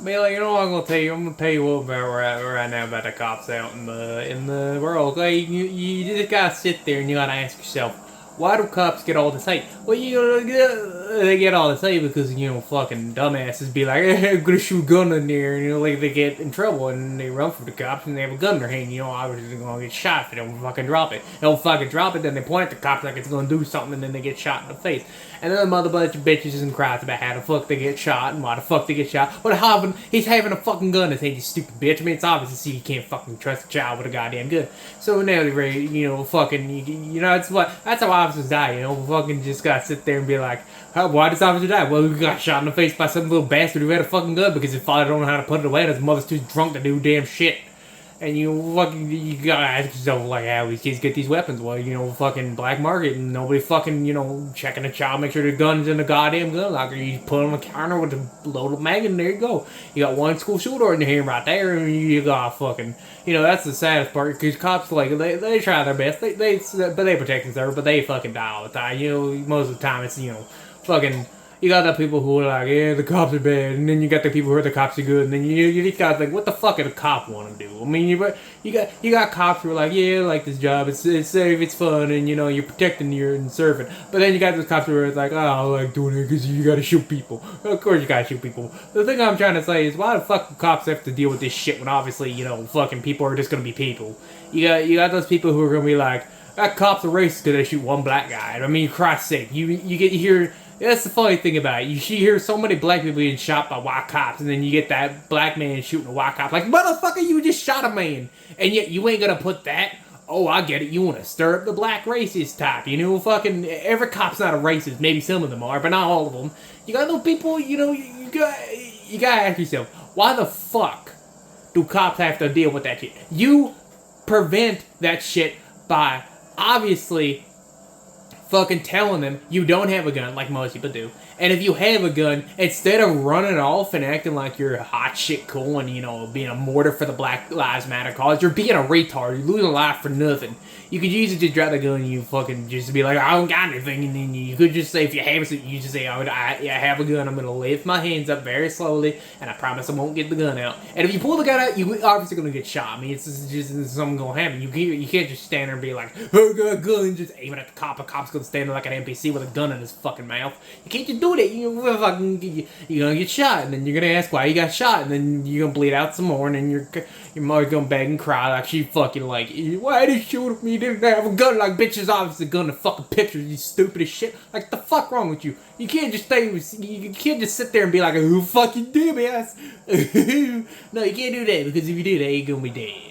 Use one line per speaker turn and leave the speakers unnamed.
Bailey, you know what I'm gonna tell you? I'm gonna tell you what about right now about the cops out in the world. Okay, you just gotta sit there and you gotta ask yourself, why do cops get all this hate? Well, they get all this hate because fucking dumbasses be like, hey, I'm gonna shoot a gun in there, and like they get in trouble and they run from the cops and they have a gun in their hand. Obviously they're gonna get shot if they don't fucking drop it. They don't fucking drop it, then they point at the cops like it's gonna do something, and then they get shot in the face. And then the mother bunch of bitches and cries about how the fuck they get shot and why the fuck they get shot. What happened? He's having a fucking gun in his hand, you stupid bitch. I mean, it's obvious to see you can't fucking trust a child with a goddamn gun. So now they're ready, that's how officers die, fucking just gotta sit there and be like, why does officer die? Well, he got shot in the face by some little bastard who had a fucking gun because his father don't know how to put it away and his mother's too drunk to do damn shit. And you gotta ask yourself, like, how these kids get these weapons? Well, fucking black market, and nobody fucking, checking a child, make sure the gun's in the goddamn gun locker. You put on the counter with a loaded mag, and there you go. You got one school shooter in the hand right there, and you got fucking, that's the saddest part, because cops, like, they try their best, but they protect and serve, but they fucking die all the time. Most of the time it's, fucking. You got the people who are like, yeah, the cops are bad, and then you got the people who are the cops are good, and then you just got like, what the fuck did a cop want to do? I mean, you got cops who are like, yeah, I like this job, it's safe, it's fun, and you're protecting and serving. But then you got those cops who are like, oh, I like doing it because you gotta shoot people. Of course you gotta shoot people. The thing I'm trying to say is, why the fuck do cops have to deal with this shit when obviously, fucking people are just gonna be people? You got those people who are gonna be like, that cop's a racist because they shoot one black guy. I mean, Christ's sake, you hear. That's the funny thing about it. You hear so many black people getting shot by white cops, and then you get that black man shooting a white cop. Like, motherfucker, you just shot a man. And yet you ain't gonna put that. Oh, I get it. You want to stir up the black racist type. Fucking every cop's not a racist. Maybe some of them are, but not all of them. You got those people, you gotta ask yourself, why the fuck do cops have to deal with that shit? You prevent that shit by obviously fucking telling them you don't have a gun like most people do. And if you have a gun, instead of running off and acting like you're hot shit cool and, being a martyr for the Black Lives Matter cause, you're being a retard. You're losing a life for nothing. You could use it to drop the gun and you fucking just be like, I don't got anything. And then you could just say, if you have it, you just say, I have a gun. I'm going to lift my hands up very slowly and I promise I won't get the gun out. And if you pull the gun out, you're obviously going to get shot. I mean, it's just something going to happen. You can't just stand there and be like, oh, I got a gun, and just aim it at the cop. A cop's going to stand there like an NPC with a gun in his fucking mouth. You can't just do that. You're gonna get shot, and then you're gonna ask why you got shot, and then you're gonna bleed out some more, and then your mother's gonna beg and cry like she fucking like, why did you shoot at me? Didn't have a gun? Like, bitch is obviously gonna fucking pictures, you stupid as shit. Like, the fuck wrong with you? You can't just you can't just sit there and be like, who fucking dumbass? No, you can't do that, because if you do that, you're gonna be dead.